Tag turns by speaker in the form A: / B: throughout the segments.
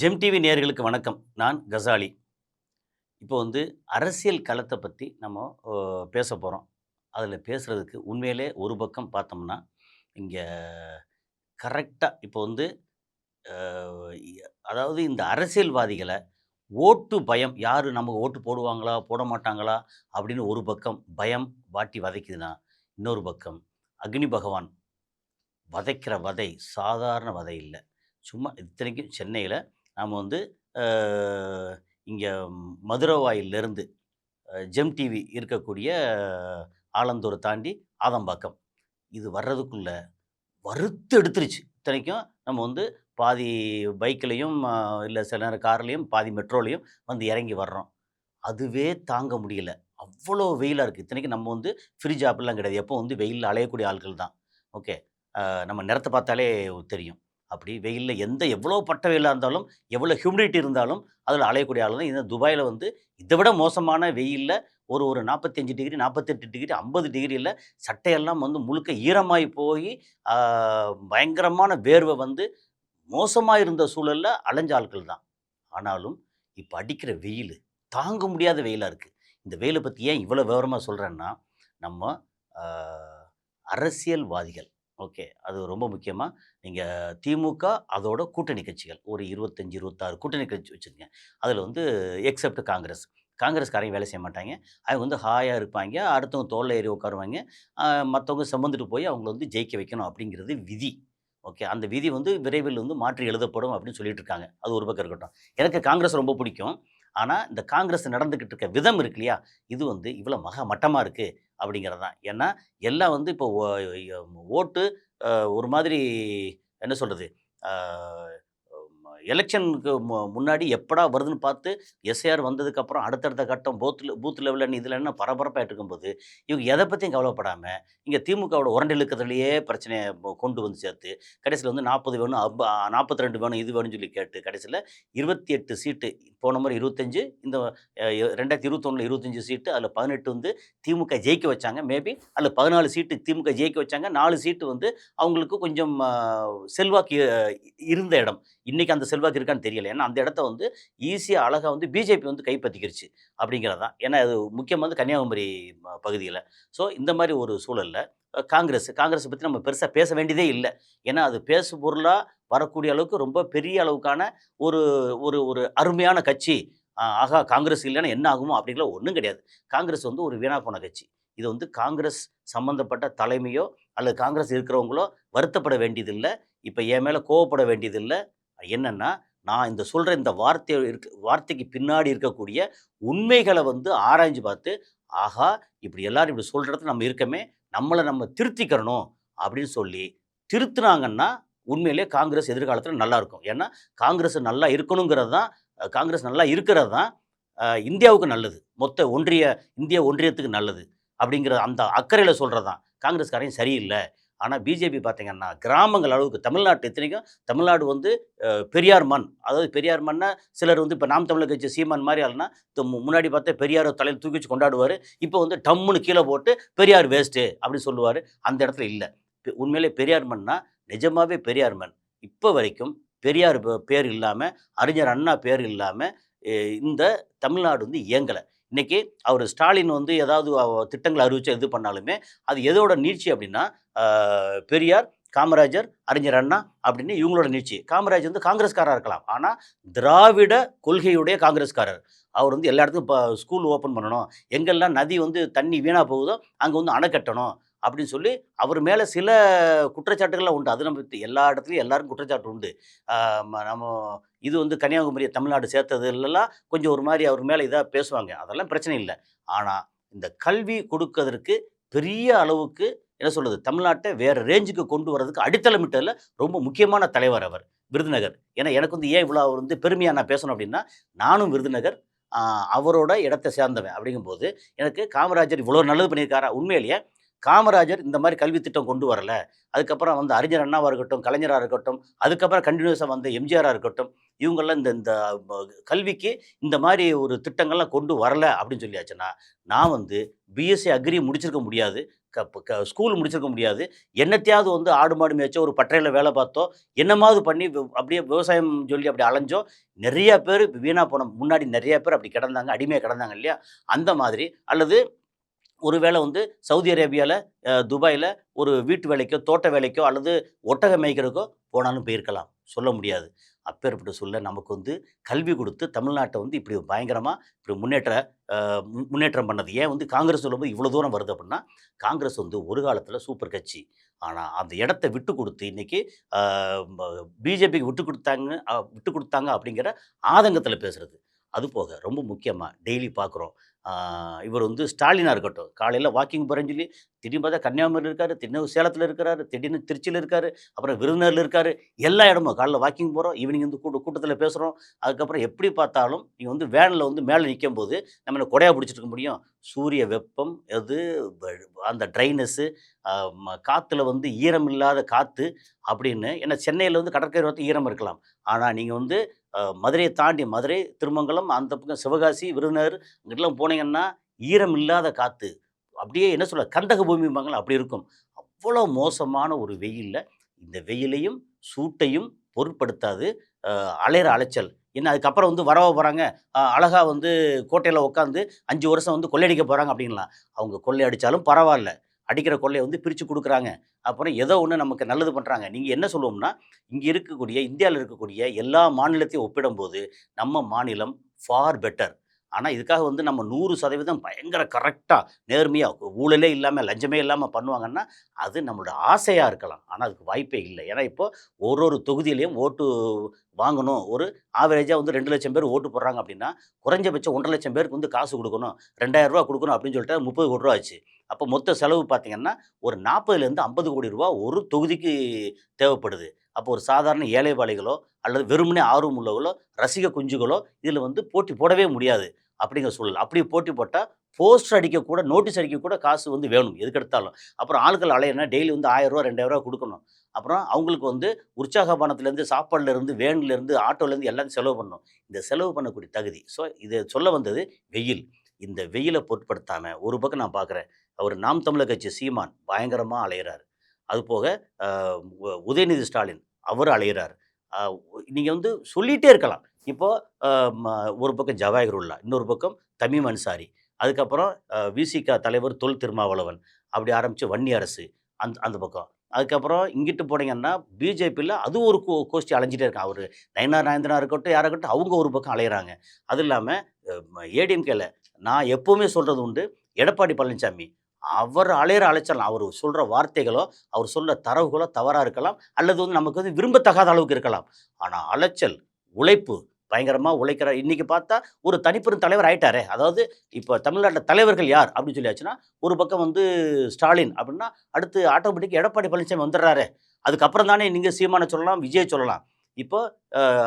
A: GeM TV நேயர்களுக்கு வணக்கம். நான் கசாலி. இப்போ அரசியல் களத்த பத்தி நம்ம பேசப் போறோம். அதில பேசுறதுக்கு உண்மையிலே ஒரு பக்கம் பார்த்தோம்னா, இங்க கரெக்ட்டா இப்போ அ அதாவது இந்த அரசியல்வாதிகள ஓட்டு பயம், யாரு நமக்கு ஓட்டு போடுவாங்களா? போட மாட்டாங்களா? அப்படின்னு ஒரு பக்கம் பயம் வாட்டி வதைக்குதுன்னா, இன்னொரு பக்கம் அக்னி பகவான் வதைக்கிற வதை சாதாரண வதை இல்ல. சும்மா இத்தனைக்கும் சென்னையில நாம அ இங்க மதுரவாயிலிருந்து ஜெம் டிவி இருக்கக்கூடிய ஆலந்தூர தாண்டி ஆதம்பாக்கம். இது வர்றதுக்குள்ள வறுத்து எடுத்துருச்சு. இத்தனைக்கும் நம்ம பாதி பைக்லயும் இல்ல சில நேரம் கார்லயும், பாதி மெட்ரோலயும் இறங்கி வர்றோம். அதுவே தாங்க முடியல. அவ்வளோ வெயிலா இருக்கு. இத்தனைக்கும் நம்ம ஃப்ரிட்ஜ் அப்படிலாம் கிடையாது. எப்பவும் வெயில்ல அலையக்கூடிய ஆட்கள் தான். ஓகே. நம்ம நிறத்த பார்த்தாலே தெரியும். அப்படி வெயில்ல எவ்வளோ பட்ட வெயிலா இருந்தாலும், எவ்வளோ ஹியூமிடிட்டி இருந்தாலும், அதில அலையக்கூடிய ஆள் தான். இந்த துபாயில இத விட மோசமான வெயில்ல ஒரு ஒரு 45 டிகிரி, 48 டிகிரி, 50 டிகிரில சட்டையெல்லாம் முழுக்க ஈரமாயி போயி, ஆ பயங்கரமான வேர்வை மோசமா இருந்த சூழல்ல அலைஞ்ச ஆட்கள் தான். ஆனாலும், இப்ப அடிக்கிற வெயிலு, தாங்க முடியாத வெயிலா இருக்கு. இந்த வெயில பத்தி ஏன் இவ்வளோ விவரமா சொல்றேன்னா, நம்ம அ அரசியல்வாதிகள், ஓகே. அது ரொம்ப முக்கியமா, நீங்க திமுக அதோட கூட்டணி கட்சிகள். ஒரு 25, 26 கூட்டணி கட்சி வச்சுக்கங்க. அதில எக்செப்ட் காங்கிரஸ். காங்கிரஸ்காரங்க வேலை செய்ய மாட்டாய்ங்க. அவங்க ஹாயா இருப்பாய்ங்க. அடுத்தவங்க தோள்ல ஏறி உட்காருவாய்ங்க. அ மத்தவங்க சுமந்துட்டு போய் அவங்கள ஜெயிக்க வைக்கணும் அப்படிங்கிறது விதி. ஓகே. அந்த விதி விரைவில் மாற்றி எழுதப்படும் அப்படின்னு சொல்லிட்டு இருக்காங்க. அது ஒரு பக்கம் இருக்கட்டும். எனக்கு காங்கிரஸ் ரொம்ப பிடிக்கும். ஆனா, இந்த காங்கிரஸ் நடந்துகிட்டு இருக்க விதம் இருக்கு இல்லையா? இது இவ்வளோ மட்டமா இருக்கு அப்படிங்கிறது தான். ஏன்னா, எல்லாம் இப்போ ஓட்டு ஒரு மாதிரி என்ன சொல்றது? ஆ எலக்ஷனுக்கு முன்னாடி எப்படா வருதுன்னு பார்த்து, எஸ்ஐஆர் வந்ததுக்கப்புறம் அடுத்தடுத்த கட்டம் பூத் லெவல்ல இதுலன்னு பரபரப்பாயிட்டு இருக்கும்போது, இவங்க எத பத்தியும் கவலைப்படாம, இங்க திமுகவோட உரண்டு இழுக்கிறதுலயே பிரச்சனைய கொண்டு சேர்த்து, கடைசில 40 வேணும், 42 வேணும், இது வேணும்னு சொல்லி கேட்டு, கடைசில 28 சீட்டு, போன முறை 25, இந்த 2021ல 25 சீட்டு, அதுல 18 திமுக ஜெயிக்க வச்சாங்க. மேபி அதுல 14 சீட்டு திமுக ஜெயிக்க வச்சாங்க. 4 சீட்டு அவங்களுக்கு கொஞ்சம் செல்வாக்கு இருந்த இடம். இன்னைக்கு அந்த செல்வாக்கு இருக்கான்னு தெரியல. ஏன்னா, அந்த இடத்த ஈஸியா அழகா பிஜேபி கைப்பற்றிக்கிருச்சு அப்படிங்கிறது தான். ஏன்னா, அது முக்கியமா கன்னியாகுமரி பகுதியில. ஸோ, இந்த மாரி ஒரு சூழல்ல காங்கிரஸ பத்தி நம்ம பெருசா பேச வேண்டியதே இல்ல. ஏன்னா, அது பேசு பொருளா வரக்கூடிய அளவுக்கு ரொம்ப பெரிய அளவுக்கான ஒரு ஒரு ஒரு அருமையான கட்சி. ஆஹா! காங்கிரஸ் இல்லன்னா என்ன ஆகுமோ அப்படின்லாம் ஒண்ணும் கிடையாது. காங்கிரஸ் ஒரு வீணா போன கட்சி. இது காங்கிரஸ் சம்மந்தப்பட்ட தலைமையோ, அல்லது காங்கிரஸ் இருக்கிறவங்களோ வருத்தப்பட வேண்டியதில்ல. இப்ப என் மேல கோவப்பட வேண்டியதில்ல. என்னன்னா, நான் சொல்ற இந்த வார்த்தைக்கு பின்னாடி இருக்கக்கூடிய உண்மைகள ஆராய்ஞ்சு பார்த்து, ஆஹா! இப்படி எல்லாரும் இப்படி சொல்ற இடத்துல நம்ம இருக்கமே, நம்மள நம்ம திருத்திக்கிறணும் அப்படின்னு சொல்லி திருத்துனாங்கன்னா, உண்மையிலேயே காங்கிரஸ் எதிர்காலத்தில நல்லாருக்கும். ஏன்னா, காங்கிரஸ் நல்லா இருக்கணுங்கிறது தான் காங்கிரஸ் நல்லா இருக்கிறது தான் இந்தியாவுக்கு நல்லது. மொத்த இந்திய ஒன்றியத்துக்கு நல்லது. அப்படிங்கிற அந்த அக்கறையில சொல்றது தான். காங்கிரஸ்காரங்க சரியில்ல. ஆனா பிஜேபி பார்த்தீங்கன்னா, கிராமங்கள் அளவுக்கு தமிழ்நாட்டு இத்தனைக்கும் தமிழ்நாடு பெரியார் மண். அதாவது பெரியார் மண்ண சிலர் இப்ப நாம் தமிழர் கட்சி சீமான் மாரி ஆளுனா, முன்னாடி பார்த்தா பெரியார தலையில தூக்கி வச்சு கொண்டாடுவாரு. இப்ப டம்முன்னு கீழ போட்டு பெரியார் வேஸ்ட்டு அப்படின்னு சொல்லுவாரு. அந்த இடத்துல இல்ல. உண்மையிலே பெரியார் மண்னா, நிஜமாவே பெரியார் மண். இப்ப வரைக்கும் பெரியார் பேர் இல்லாம, அறிஞர் அண்ணா பேர் இல்லாம, எ இந்த தமிழ்நாடு இயங்கல. இன்னைக்கு அவரு ஸ்டாலின் ஏதாவது திட்டங்கள அறிவிச்சு இது பண்ணாலுமே, அது எதோட நீட்சி அப்படின்னா, ஆ பெரியார், காமராஜர், அறிஞர் அண்ணா அப்படின்னு இவங்களோட நீட்சி. காமராஜர் காங்கிரஸ்காரரா இருக்கலாம். ஆனா, திராவிட கொள்கையுடைய காங்கிரஸ்காரர். அவர் எல்லா இடத்துக்கும் ஸ்கூல் ஓப்பன் பண்ணணும். எங்கெல்லாம் நதி தண்ணி வீணா போகுதோ, அங்க அணை கட்டணும். அப்படின்னு சொல்லி அவர் மேல சில குற்றச்சாட்டுகள்லாம் உண்டு. அது நம்ம எல்லா இடத்துலயும் எல்லாருக்கும் குற்றச்சாட்டு உண்டு. ஆ நம்ம இது கன்னியாகுமரிய தமிழ்நாடு சேர்த்ததுலலாம் கொஞ்சம் ஒரு மாரி அவர் மேல இதா பேசுவாங்க. அதெல்லாம் பிரச்சனை இல்ல. ஆனா, இந்த கல்வி கொடுக்கதற்கு பெரிய அளவுக்கு என்ன சொல்றது? தமிழ்நாட்ட வேற ரேஞ்சுக்கு கொண்டு வரதுக்கு அடித்தளமிட்டதுல ரொம்ப முக்கியமான தலைவர் அவர். விருதுநகர். ஏன்னா எனக்கு ஏன் இவ்வளோ அவர் பெருமையா நான் பேசணும் அப்டின்னா, நானும் விருதுநகர். ஆ அவரோட இடத்த சேர்ந்தவன். அப்படிங்கும்போது, எனக்கு காமராஜர் இவ்வளோ நல்லது பண்ணியிருக்காரா? உண்மையிலேயே காமராஜர் இந்த மாரி கல்வி திட்டம் கொண்டு வரல. அதுக்கப்புறம் அறிஞர் அண்ணாவா இருக்கட்டும், கலைஞரா இருக்கட்டும், அதுக்கப்புறம் கன்டினியூஸா வந்த எம்ஜிஆரா இருக்கட்டும், இவங்கலாம் இந்த இந்த ப கல்விக்கு இந்த மாரி ஒரு திட்டங்கள்லாம் கொண்டு வரல அப்படின்னு சொல்லியாச்சுன்னா, நான் பிஎஸ்சி அக்ரி முடிச்சிருக்க முடியாது. ஸ்கூல் முடிச்சிருக்க முடியாது. என்னத்தையாவது வந்து ஆடு மாடு மேய்ச்சோ, ஒரு பட்டறையில வேலை பார்த்தோ, என்னமாவது பண்ணி அப்படியே விவசாயம் சொல்லி அப்படி அலைஞ்சோம். நெறைய பேரு வீணா போன முன்னாடி நெறைய பேர் அப்படி கிடந்தாங்க. அடிமையா கிடந்தாங்க இல்லையா? அந்த மாதிரி அல்லது ஒருவேளை வந்து சவுதி அரேபியால, துபாய்ல ஒரு வீட்டு வேலைக்கோ, தோட்ட வேலைக்கோ அல்லது ஒட்டகம் மேய்க்கிறதுக்கோ போனாலும் போயிருக்கலாம். சொல்ல முடியாது. அப்பேற்பட்ட சூழ்நிலை நமக்கு வந்து கல்வி குடுத்து தமிழ்நாட்ட வந்து இப்படி பயங்கரமா இப்படி முன்னேற்றம் பண்ணது. ஏன் வந்து காங்கிரஸ் சொல்லும்போது இவ்வளோ தூரம் வருது அப்படின்னா, காங்கிரஸ் வந்து ஒரு காலத்தில சூப்பர் கட்சி. ஆனா, அந்த இடத்த விட்டு குடுத்து இன்னைக்கு அ ப பிஜேபிக்கு விட்டு குடுத்தாங்க அப்படிங்கிற ஆதங்கத்தில பேசுறது. அதுபோக ரொம்ப முக்கியமா டெய்லி பார்க்குறோம். ஆ இவர் வந்து ஸ்டாலினா இருக்கட்டும், காலையில வாக்கிங் போறேன்னு சொல்லி, திடீர்னு பார்த்தா கன்னியாகுமரியில இருக்காரு, திடீர்னு சேலத்தில இருக்கிறாரு, திடீர்னு திருச்சியில இருக்காரு, அப்புறம் விருதுநகர்ல இருக்காரு. எல்லா இடமும் காலைல வாக்கிங் போறோம், ஈவினிங் வந்து கூட்டத்தில பேசுறோம். அதுக்கப்புறம் எப்படி பார்த்தாலும் நீங்க வந்து வேன்ல வந்து மேல நிக்கும்போது, நம்ம என்ன கொடையா பிடிச்சிட்டு இருக்க முடியும்? சூரிய வெப்பம், அது வ அந்த ட்ரைனஸ்ஸு, அ காத்துல வந்து ஈரம் இல்லாத காத்து அப்படின்னு ஏன்னா சென்னையில வந்து கடற்கரை ஓரத்துல ஈரம் இருக்கலாம். ஆனா நீங்க வந்து மதுரைய தாண்டி மதுரை, திருமங்கலம், அந்த பக்கம் சிவகாசி, விருதுநகர் இங்கிட்டுலாம் போனீங்கன்னா, ஈரம் இல்லாத காத்து. அப்படியே என்ன சொல்ல கந்தக பூமிம்பாங்கல்ல அப்படி இருக்கும். அவ்வளோ மோசமான ஒரு வெயில்ல, இந்த வெயிலையும், சூட்டையும் பொருட்படுத்தாது அலையிற அலைச்சல். என்ன அதுக்கப்புறம் வந்து வரவா போறாங்க, அழகா வந்து கோட்டையில உட்காந்து 5 வருஷம் வந்து கொள்ளையடிக்க போறாங்க அப்படின்லாம். அவங்க கொள்ளையடிச்சாலும் பரவால்ல. அடிக்கிற கொள்ளைய வந்து பிரிச்சு குடுக்குறாங்க. அப்புறம் ஏதோ ஒண்ணு நமக்கு நல்லது பண்றாங்க. நீங்க என்ன சொல்லுவோம்னா, இங்க இருக்கக்கூடிய இந்தியால இருக்கக்கூடிய எல்லா மாநிலத்தையும் ஒப்பிடும்போது, நம்ம மாநிலம் ஃபார் பெட்டர். ஆனா, இதுக்காக வந்து நம்ம 100% பயங்கர கரெக்ட்டா, நேர்மையா, ஊழலே இல்லாம, லஞ்சமே இல்லாம பண்ணுவாங்கன்னா, அது நம்மளோட ஆசையா இருக்கலாம். ஆனா, அதுக்கு வாய்ப்பே இல்ல. ஏன்னா, இப்போ ஒரு தொகுதியிலயும் ஓட்டு வாங்கணும். ஒரு ஆவரேஜா வந்து 2,00,000 பேர் ஓட்டு போடுறாங்க அப்படின்னா, குறைஞ்சபட்சம் 1,50,000 பேருக்கு வந்து காசு குடுக்கணும். ரூ. 2,000 குடுக்கணும் அப்படின்னு சொல்லிட்டு ரூ. 30,00,00,000 ஆச்சு. அப்போ மொத்த செலவு பார்த்தீங்கன்னா, ஒரு 40லேருந்து 50,00,00,000 ஒரு தொகுதிக்கு தேவைப்படுது. அப்போ ஒரு சாதாரண ஏழைபாழைகளோ, அல்லது வெறுமனே ஆர்வம் உள்ளவர்களோ, ரசிக குஞ்சுகளோ இதில வந்து போட்டி போடவே முடியாது. அப்படிங்கிற சூழல். அப்படி போட்டி போட்டா, போஸ்டர் அடிக்க கூட, நோட்டீஸ் அடிக்க கூட காசு வந்து வேணும். எதுக்கெடுத்தாலும். அப்புறம் ஆட்கள் அலையணும்னா டெய்லி வந்து ரூ. 1000 ரூ. 2000 குடுக்கணும். அப்புறம் அவங்களுக்கு வந்து உற்சாக பானத்திலேருந்து, சாப்பாடுலேருந்து, வேன்லேருந்து, ஆட்டோலேருந்து எல்லாத்தையும் செலவு பண்ணணும். இந்த செலவு பண்ணக்கூடிய தகுதி. ஸோ இத சொல்ல வந்தது வெயில். இந்த வெயில பொருட்படுத்தாம ஒரு பக்கம் நான் பார்க்குறேன். அவரு நாம் தமிழர் கட்சி சீமான் பயங்கரமா அலையிறாரு. அதுபோக அ உதயநிதி ஸ்டாலின் அவரு அலையிறாரு. அ நீங்க வந்து சொல்லிட்டே இருக்கலாம். இப்போ அ ம ஒரு பக்கம் ஜவாஹிருல்லா, இன்னொரு பக்கம் தமீம் அன்சாரி, அதுக்கப்புறம் விசிக தலைவர் தொல் திருமாவளவன், அப்படி ஆரம்பிச்சு வன்னியரசு அந்த அந்த பக்கம். அதுக்கப்புறம் இங்கிட்டு போனீங்கன்னா, பிஜேபில அது ஒரு கோஷ்டி அலைஞ்சிட்டே இருக்கான். அவரு நயினார் நாகேந்திரனா இருக்கட்டும், யாரா இருக்கட்டும் அவங்க ஒரு பக்கம் அலையிறாங்க. அதுவும் இல்லாம ஏடிஎம்கேல நான் எப்பவுமே சொல்றது உண்டு, எடப்பாடி பழனிசாமி அவர் அலையிற அலைச்சல் அவரு சொல்ற வார்த்தைகளோ, அவர் சொல்ற தரவுகளோ தவறா இருக்கலாம். அல்லது வந்து நமக்கு வந்து விரும்பத்தகாத அளவுக்கு இருக்கலாம். ஆனா அலைச்சல், உழைப்பு பயங்கரமா உழைக்கிறார். இன்னைக்கு பார்த்தா ஒரு தனிப்பெரும் தலைவர் ஆயிட்டாரே! அதாவது இப்ப தமிழ்நாட்ல தலைவர்கள் யார்? அப்படின்னு சொல்லியாச்சுன்னா, ஒரு பக்கம் வந்து ஸ்டாலின் அப்படின்னா, அடுத்து ஆட்டோமேட்டிக்கா எடப்பாடி பழனிசாமி வந்துடுறாரே! அதுக்கப்புறம் தானே நீங்க சீமான சொல்லலாம், விஜய சொல்லலாம். இப்போ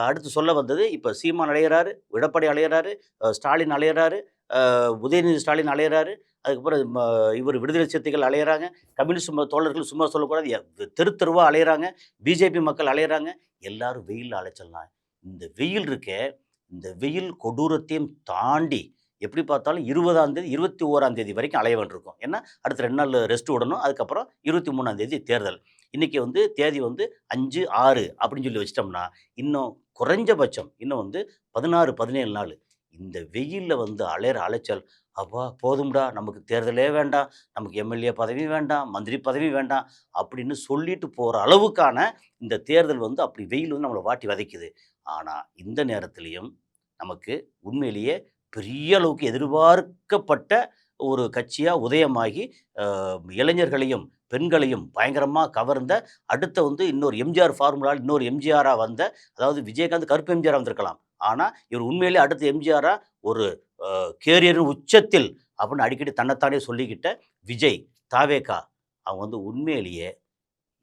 A: அடுத்து சொல்ல வந்தது, இப்ப சீமான் அலையிறாரு, எடப்பாடி அலையிறாரு, ஸ்டாலின் அலையிறாரு, உதயநிதி ஸ்டாலின் அலையிறாரு. அதுக்கப்புறம் இவரு விடுதலை சிறுத்தைகள் அலையிறாங்க. கம்யூனிஸ்ட் தோழர்கள் சும்மா சொல்லக்கூடாது. தெரு தெருவா அலையிறாங்க. பிஜேபி மக்கள் அலையிறாங்க. எல்லாரும் வெயில்ல அலைச்சல்னா, இந்த வெயில் இருக்கே, இந்த வெயில் கொடூரத்தையும் தாண்டி எப்படி பார்த்தாலும் 20ஆம் தேதி, 21ஆம் தேதி வரைக்கும் அலைய வேண்டியிருக்கும். ஏன்னா, அடுத்த 2 நாள் ரெஸ்ட் விடணும். அதுக்கப்புறம் 23ஆம் தேதி தேர்தல். இன்னைக்கு வந்து தேதி வந்து 5, 6 அப்படின்னு சொல்லி வச்சுட்டோம்னா, இன்னும் குறைஞ்சபட்சம் இன்னும் வந்து 16, 17 நாளு. இந்த வெயில்ல வந்து அலையிற அலைச்சல், "அப்பா போதும்டா, நமக்கு தேர்தலே வேண்டாம், நமக்கு எம்எல்ஏ பதவி வேண்டாம், மந்திரி பதவி வேண்டாம்" அப்படின்னு சொல்லிட்டு போற அளவுக்கான இந்த தேர்தல் வந்து அப்படி வெயில் வந்து நம்மள வாட்டி வதைக்குது. ஆனா, இந்த நேரத்திலயும் நமக்கு உண்மையிலேயே பெரிய அளவுக்கு எதிர்பார்க்கப்பட்ட ஒரு கட்சியா உதயமாகி, அ இளைஞர்களையும், பெண்களையும் பயங்கரமா கவர்ந்த, அடுத்த வந்து இன்னொரு எம்ஜிஆர் ஃபார்முலால இன்னொரு எம்ஜிஆரா வந்த, அதாவது விஜயகாந்த் கருப்பு எம்ஜிஆரா வந்திருக்கலாம். ஆனா, இவர் உண்மையிலேயே அடுத்த எம்ஜிஆரா ஒரு கேரியரின் உச்சத்தில் அப்படின்னு அடிக்கடி தன்னைத்தானே சொல்லிக்கிட்ட விஜய், தாவேகா அவங்க வந்து உண்மையிலேயே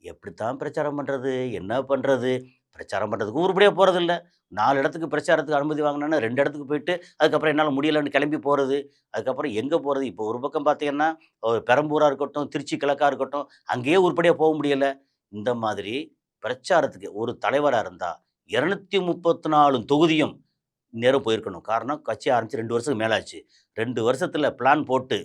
A: எப்படித்தான் பிரச்சாரம் பண்றது? என்ன பண்றது? பிரச்சாரம் பண்றதுக்கும் உருப்படியா போறதில்ல. 4 இடத்துக்கு பிரச்சாரத்துக்கு அனுமதி வாங்குனேன்னா, 2 இடத்துக்கு போயிட்டு, அதுக்கப்புறம் என்னால முடியலன்னு கிளம்பி போறது. அதுக்கப்புறம் எங்க போறது? இப்போ ஒரு பக்கம் பார்த்தீங்கன்னா, பெரம்பூரா இருக்கட்டும், திருச்சி கிழக்கா இருக்கட்டும், அங்கேயே உருப்படியா போ முடியல. இந்த மாதிரி பிரச்சாரத்துக்கு ஒரு தலைவரா இருந்தா, 234 தொகுதியும் இந்நேரம் போயிருக்கணும். காரணம் கட்சி ஆரம்பிச்சு 2 வருஷத்துக்கு மேல ஆச்சு. 2 வருஷத்துல பிளான் போட்டு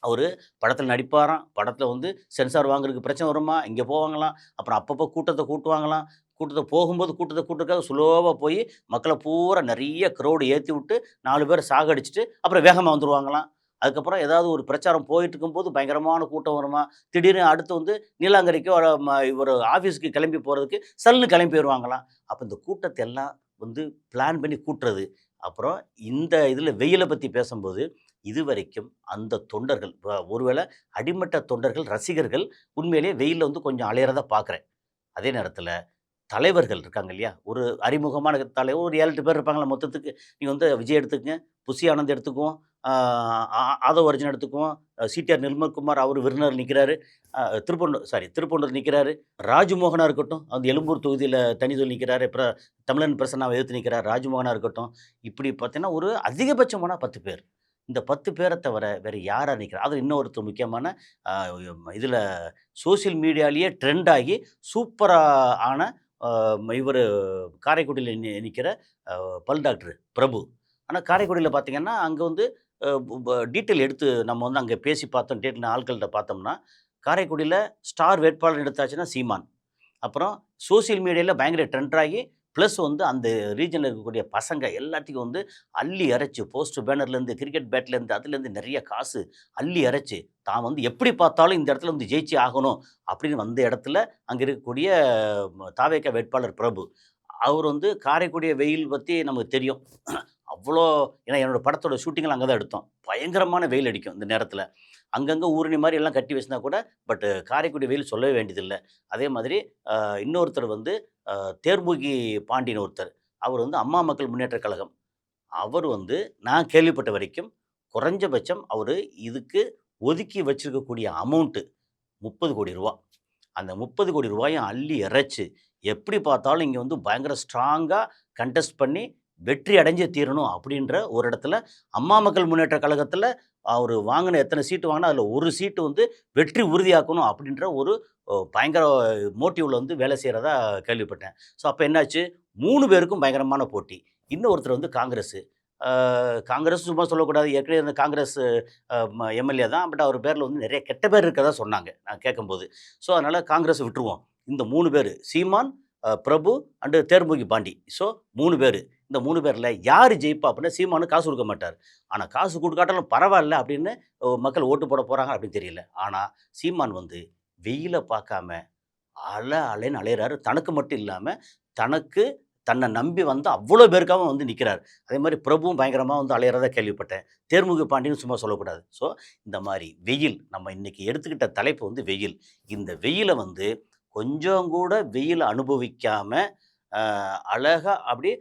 A: அவரு படத்துல நடிப்பாராம். படத்துல வந்து சென்சார் வாங்குறதுக்கு பிரச்சனை வருமா, இங்க போவாங்களாம். அப்புறம் அப்பப்போ கூட்டத்த கூட்டுவாங்களாம். கூட்டத்த போகும்போது கூட்டத்த கூட்டுறதுக்காக ஸ்லோவா போயி மக்கள பூரா நெறைய கிரவுடு ஏத்தி விட்டு 4 பேர சாகடிச்சுட்டு, அப்புறம் வேகமா வந்துருவாங்களாம். அதுக்கப்புறம் ஏதாவது ஒரு பிரச்சாரம் போயிட்டுருக்கும்போது பயங்கரமான கூட்டம் வருமா, திடீர்னு அடுத்து வந்து நீலாங்கரைக்கோ இவரு ஆஃபீஸ்க்கு கிளம்பி போறதுக்கு சல்லுன்னு கிளம்பி போயிருவாங்களாம். அப்ப இந்த கூட்டத்த எல்லாம் வந்து பிளான் பண்ணி கூட்டுறது. அப்புறம் இந்த இதுல வெயில பத்தி பேசம்போது, இதுவரைக்கும் அந்த தொண்டர்கள் ஒருவேள அடிமட்ட தொண்டர்கள், ரசிகர்கள் உண்மையிலேயே வெயில்ல வந்து கொஞ்சம் அலையறத பார்க்குறேன். அதே நேரத்தில தலைவர்கள் இருக்காங்க இல்லையா? ஒரு அறிமுகமான தலைவர் ஒரு 7, 8 பேர் இருப்பாங்கல்ல மொத்தத்துக்கு. நீங்க வந்து விஜய் எடுத்துக்கங்க, புஷி ஆனந்த் எடுத்துக்குவோம், ஆ ஆதவ் அர்ஜுன் எடுத்துக்குவோம், சிடிஆர் நிர்மல்குமார் அவரு விருந்தினர் நிக்கிறாரு. திருப்பூண்டூர் நிக்கிறாரு. ராஜ்மோகனா இருக்கட்டும், அந்த எழும்பூர் தொகுதியில தனி தொகுதியில நிக்கிறாரு. அப்புறம் தமிழன் பிரசன்னாவ எதிர்த்து நிக்கிறார். ராஜ்மோகனா இருக்கட்டும். இப்படி பார்த்தீங்கன்னா, ஒரு அதிகபட்சம் போனா 10 பேர். இந்த 10 பேர தவிர வேற யாரா நிக்கிறா? அதுவும் இன்னொருத்தர் முக்கியமான அ இதுல சோசியல் மீடியாலயே ட்ரெண்ட் ஆகி சூப்பரா ஆன அ இவரு காரைக்குடியில நிக்கிற பல் டாக்டர் பிரபு. ஆனா காரைக்குடியில பார்த்தீங்கன்னா, அங்க வந்து அ டீட்டெயில் எடுத்து நம்ம வந்து அங்க பேசி பார்த்தோம். ஆட்கள்ட்ட பார்த்தோம்னா, காரைக்குடியில ஸ்டார் வேட்பாளர் எடுத்தாச்சுன்னா சீமான். அப்புறம் சோசியல் மீடியால பயங்கர ட்ரெண்ட் ஆகி, பிளஸ் வந்து அந்த ரீஜியன்ல இருக்கக்கூடிய பசங்க எல்லாத்தையும் வந்து அள்ளி இறைச்சு, போஸ்டர் பேனர்லேருந்து, கிரிக்கெட் பேட்லேருந்து, அதுலேருந்து நெறைய காசு அள்ளி இறைச்சு, தான் வந்து எப்படி பார்த்தாலும் இந்த இடத்துல வந்து ஜெயிச்சே ஆகணும் அப்படின்னு வந்த இடத்துல, அங்க இருக்கக்கூடிய தாவேகா வேட்பாளர் பிரபு. அவர் வந்து காரைக்குடி வெயில் பத்தி நமக்கு தெரியும். அவ்வளோ ஏன்னா என்னோட படத்தோட ஷூட்டிங்லாம் அங்க தான் எடுத்தோம். பயங்கரமான வெயில் அடிக்கும் இந்த நேரத்தில. அங்கங்க ஊருணி மாரி எல்லாம் கட்டி வச்சிருந்தா கூட, காரைக்குடி வெயில் சொல்லவே வேண்டியதில்ல. அதே மாதிரி இன்னொருத்தர் வந்து அ தேர்முகி பாண்டியன் ஒருத்தர். அவர் வந்து அம்மா மக்கள் முன்னேற்றக் கழகம். அவர் வந்து நான் கேள்விப்பட்ட வரைக்கும், குறைஞ்சபட்சம் அவரு இதுக்கு ஒதுக்கி வச்சிருக்கக்கூடிய அமௌண்ட் ரூ. 30,00,00,000. அந்த ரூ. 30,00,00,000யும் அள்ளி இறைச்சு, எப்படி பார்த்தாலும் இங்க வந்து பயங்கர ஸ்ட்ராங்கா கன்டெஸ்ட் பண்ணி வெற்றி அடைஞ்சே தீரணும் அப்படின்ற ஒரு இடத்துல, அம்மா மக்கள் முன்னேற்றக் கழகத்துல அவரு வாங்குன எத்தன சீட்டு வாங்குனா, அதுல ஒரு சீட்டு வந்து வெற்றி உறுதியாக்கணும் அப்படின்ற ஒரு பயங்கர மோட்டிவ்ல வந்து வேலை செய்றதா கேள்விப்பட்டேன். ஸோ அப்ப என்னாச்சு, 3 பேருக்கும் பயங்கரமான போட்டி. இன்னொருத்தர் வந்து காங்கிரஸு. ஆ காங்கிரஸ் சும்மா சொல்லக்கூடாது. ஏற்கனவே இருந்த காங்கிரஸ் எம்எல்ஏ தான். பட் அவர் பேர்ல வந்து நெறைய கெட்ட பேர் இருக்கறதா சொன்னாங்க, நான் கேட்கும்போது. ஸோ அதனால காங்கிரஸ விட்டுருவோம். இந்த 3 பேரு சீமான், பிரபு அண்ட் தேர்முகி பாண்டி. ஸோ 3 பேரு. இந்த 3 பேர்ல யாரு ஜெயிப்பா அப்படின்னா, சீமானுக்கு காசு குடுக்க மாட்டாரு. ஆனா காசு குடுக்காட்டாலும் பரவால்ல அப்படின்னு மக்கள் ஓட்டு போட போறாங்க அப்படின்னு தெரியல. ஆனா சீமான் வந்து வெயில பார்க்காம அலைன்னு அலையறாரு. தனக்கு மட்டும் இல்லாம, தனக்கு தன்ன நம்பி வந்த அவ்வளோ பேருக்காகவும் வந்து நிக்கிறாரு. அதேமாரி பிரபுவும் பயங்கரமா வந்து அலையறதா கேள்விப்பட்டேன். தேர்முக பாண்டியன்னு சும்மா சொல்லக்கூடாது. ஸோ, இந்த மாரி வெயில் நம்ம இன்னைக்கு எடுத்துக்கிட்ட தலைப்பு வந்து வெயில். இந்த வெயில வந்து கொஞ்சம் கூட வெயில அனுபவிக்காம, அ அழகா அப்படியே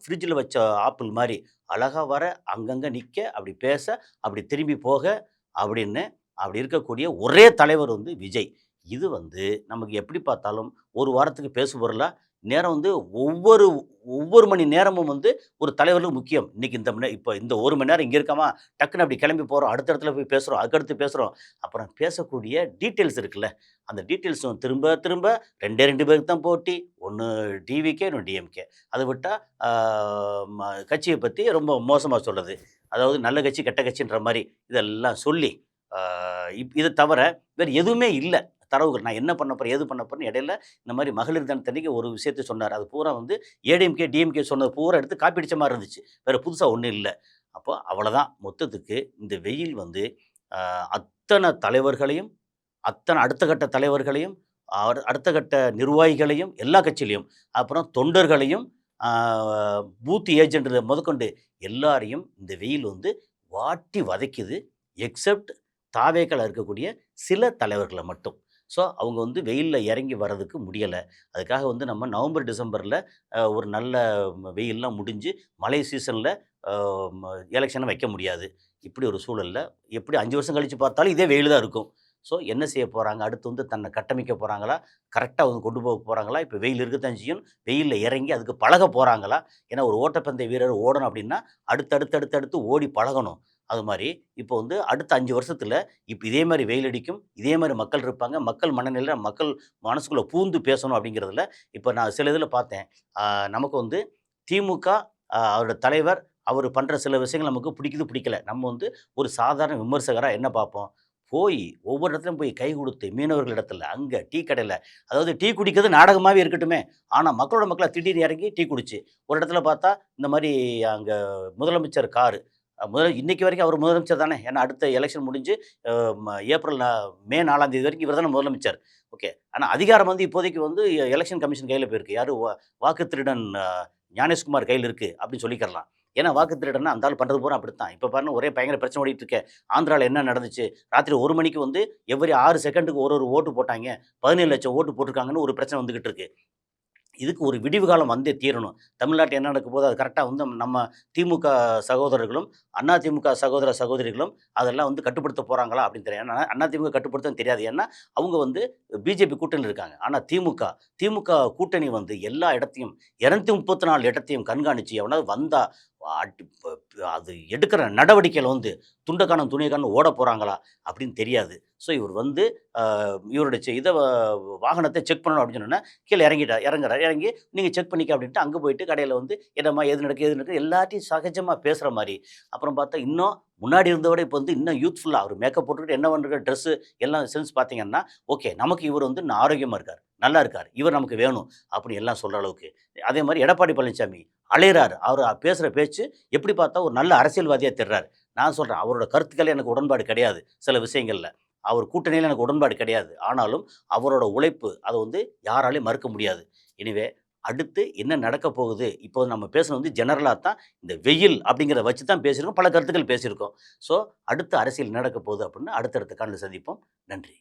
A: ஃப்ரிட்ஜில வச்ச ஆப்பிள் மாரி அழகா வர, அங்கங்க நிக்க, அப்படி பேச, அப்படி திரும்பி போக அப்படின்னு, அப்படி இருக்கக்கூடிய ஒரே தலைவர் வந்து விஜய். இது வந்து நமக்கு எப்படி பார்த்தாலும் ஒரு வாரத்துக்கு பேசுபொருளா, நேரம் வந்து ஒவ்வொரு ஒவ்வொரு மணி நேரமும் வந்து ஒரு தலைவர்களுக்கு முக்கியம். இன்னைக்கு இப்ப இந்த 1 மணி நேரம் இங்க இருக்கமா, டக்குனு அப்படி கிளம்பி போறோம். அடுத்த இடத்துல போய் பேசுறோம். அதுக்கடுத்து பேசுறோம். அப்புறம் பேசக்கூடிய டீட்டெயில்ஸ் இருக்குல்ல, அந்த டீட்டெயில்ஸும் திரும்ப திரும்ப 2டே 2 பேருக்கு தான் போட்டி. ஒண்ணு டிவிகே, இன்னொன்னு டிஎம்கே. அத விட்டா ஆ கட்சிய பத்தி ரொம்ப மோசமா சொல்றது. அதாவது நல்ல கட்சி, கெட்ட கட்சின்ற மாரி இதெல்லாம் சொல்லி, ஆ இத தவிர வேற எதுவுமே இல்ல. தரவுகள். நான் என்ன பண்ண போறேன், ஏது பண்ண போறேன்னு இடையில இந்த மாரி மகளிர் தினத்தன்னைக்கு ஒரு விஷயத்த சொன்னாரு. அது பூரா வந்து ஏடிஎம்கே, டிஎம்கே சொன்னது பூரா எடுத்து காப்பி அடிச்ச மாரி இருந்துச்சு. வேற புதுசா ஒண்ணும் இல்ல. அப்போ அவ்வளதான். மொத்தத்துக்கு இந்த வெயில் வந்து அ அத்தன தலைவர்களையும், அத்தன அடுத்த கட்ட தலைவர்களையும், அடுத்த கட்ட நிர்வாகிகளையும், எல்லா கட்சியிலயும், அப்புறம் தொண்டர்களையும், ஆ பூத் ஏஜென்ட் முதற்கொண்டு எல்லாரையும் இந்த வெயில் வந்து வாட்டி வதைக்குது. எக்செப்ட் தாவேக்கால இருக்கக்கூடிய சில தலைவர்கள மட்டும். ஸோ, அவங்க வந்து வெயில்ல இறங்கி வர்றதுக்கு முடியல. அதுக்காக வந்து நம்ம நவம்பர், டிசம்பர்ல ஒரு நல்ல வெயில்லாம் முடிஞ்சு, மழை சீசன்ல அ ம எலக்ஷன வைக்க முடியாது. இப்படி ஒரு சூழல்ல எப்படி 5 வருஷம் கழிச்சு பார்த்தாலும் இதே வெயில் தான் இருக்கும். ஸோ, என்ன செய்ய போறாங்க? அடுத்து வந்து தன்னை கட்டமைக்க போறாங்களா? கரெக்ட்டா வந்து கொண்டு போக போறாங்களா? இப்ப வெயில் இருக்கத்தான் செய்யும். வெயில்ல இறங்கி அதுக்கு பழக போறாங்களா? ஏன்னா ஒரு ஓட்டப்பந்தய வீரர் ஓடணும் அப்படின்னா, அடுத்து ஓடி பழகணும். அது மாரி இப்போ வந்து அடுத்த 5 வருஷத்துல இதே மாரி வெயில் அடிக்கும். இதே மாரி மக்கள் இருப்பாங்க. மக்கள் மனநிலையில மக்கள் மனசுக்குள்ள பூந்து பேசணும் அப்படிங்கிறதுல, இப்ப நான் சில இதுல பார்த்தேன். ஆ நமக்கு வந்து திமுக அவரோட தலைவர், அவரு பண்ற சில விஷயங்கள் நமக்கு பிடிக்குது, பிடிக்கல. நம்ம வந்து ஒரு சாதாரண விமர்சகரா என்ன பார்ப்போம்? போய் ஒவ்வொரு இடத்துலயும் போய் கை குடுத்து மீனவர்கள் இடத்துல, அங்க டீ கடையில, அதாவது டீ குடிக்கிறது நாடகமாவே இருக்கட்டுமே! ஆனா மக்களோட மக்களா திடீர்னு இறங்கி டீ குடிச்சு, ஒரு இடத்துல பார்த்தா இந்த மாரி அங்க முதலமைச்சர் காரு. இன்னைக்கு வரைக்கும் அவர் முதலமைச்சர் தானே! ஏன்னா அடுத்த எலக்ஷன் முடிஞ்சு அ ம ஏப்ரல் மே 4ஆம் தேதி வரைக்கும் இவர் தானே முதலமைச்சர். ஓகே. ஆனா அதிகாரம் வந்து இப்போதைக்கு வந்து எலக்ஷன் கமிஷன் கையில போயிருக்கு. யாரு வாக்கு திருடன் ஞானேஷ்குமார் கையில இருக்கு அப்படின்னு சொல்லிக்கிறலாம். ஏன்னா வாக்கு திருடன்னா அந்த ஆள் பண்றது பூரா அப்படித்தான். இப்ப பாருங்க ஒரே பயங்கர பிரச்சனை ஓடிட்டு இருக்கே. ஆந்திரால என்ன நடந்துச்சு? ராத்திரி 1 மணிக்கு வந்து எவரி 6 செகண்டுக்கு ஒரு ஓட்டு போட்டாய்ங்க. 17,00,000 ஓட்டு போட்டுருக்காங்கன்னு ஒரு பிரச்சனை வந்துகிட்டு இருக்கு. இதுக்கு ஒரு விடிவு காலம் வந்தே தீரணும். தமிழ்நாட்டுல என்ன நடக்க போதோ அது கரெக்ட்டா வந்து நம்ம திமுக சகோதரர்களும், அதிமுக சகோதர சகோதரிகளும் அதெல்லாம் வந்து கட்டுப்படுத்த போறாங்களா அப்படின்னு தெரியாது. ஏன்னா அதிமுக கட்டுப்படுத்தவும் தெரியாது. ஏன்னா அவங்க வந்து பிஜேபி கூட்டணியில இருக்காங்க. ஆனா திமுக கூட்டணி வந்து எல்லா இடத்தையும் 234 இடத்தையும் கண்காணிச்சு எவனாவது வந்தா அடி ப ப அது எடுக்கிற நடவடிக்கையில வந்து துண்ட காணோம், துணிய காணோம்னு ஓட போறாங்களா அப்படின்னு தெரியாது. ஸோ இவர் வந்து அ இவருடைய வாகனத்த செக் பண்ணணும் அப்படின்னு சொன்னோனே கீழ இறங்குறாரு. இறங்கி நீங்க செக் பண்ணிக்க அப்படின்ட்டு அங்க போயிட்டு கடையில வந்து என்னம்மா ஏது நடக்குது எல்லார்ட்டயும் சகஜமா பேசுற மாரி. அப்புறம் பார்த்தா இன்னும் முன்னாடி இருந்தத விட இப்ப வந்து இன்னும் யூத்ஃபுல்லா அவரு மேக்கப் போட்டுக்கிட்டு என்ன பண்ற ட்ரெஸ்ஸு எல்லாம் சென்ஸ் பார்த்தீங்கன்னா, ஓகே நமக்கு இவர் வந்து இன்னும் ஆரோக்கியமா இருக்காரு. நல்லா இருக்காரு. இவர் நமக்கு வேணும் அப்படின்னு எல்லாம் சொல்ற அளவுக்கு. அதே மாரி எடப்பாடி பழனிசாமி அலையிறாரு. அவரு பேசுற பேச்சு எப்படி பார்த்தா ஒரு நல்ல அரசியல்வாதியா தெரிறாரு. நான் சொல்றேன் அவரோட கருத்துக்கள் எனக்கு உடன்பாடு கிடையாது சில விஷயங்கள்ல. அவர் கூட்டணியில எனக்கு உடன்பாடு கிடையாது. ஆனாலும் அவரோட உழைப்பு அத வந்து யாராலயும் மறுக்க முடியாது. எனிவே அடுத்து என்ன நடக்க போகுது? இப்போ நம்ம பேசுனது வந்து ஜெனரலா தான் இந்த வெயில் அப்படிங்கிறத வச்சு தான் பேசியிருக்கோம். பல கருத்துக்கள் பேசியிருக்கோம். ஸோ அடுத்த அரசியல் நடக்க போகுது அப்படின்னு அடுத்தடுத்த காணொளில சந்திப்போம். நன்றி.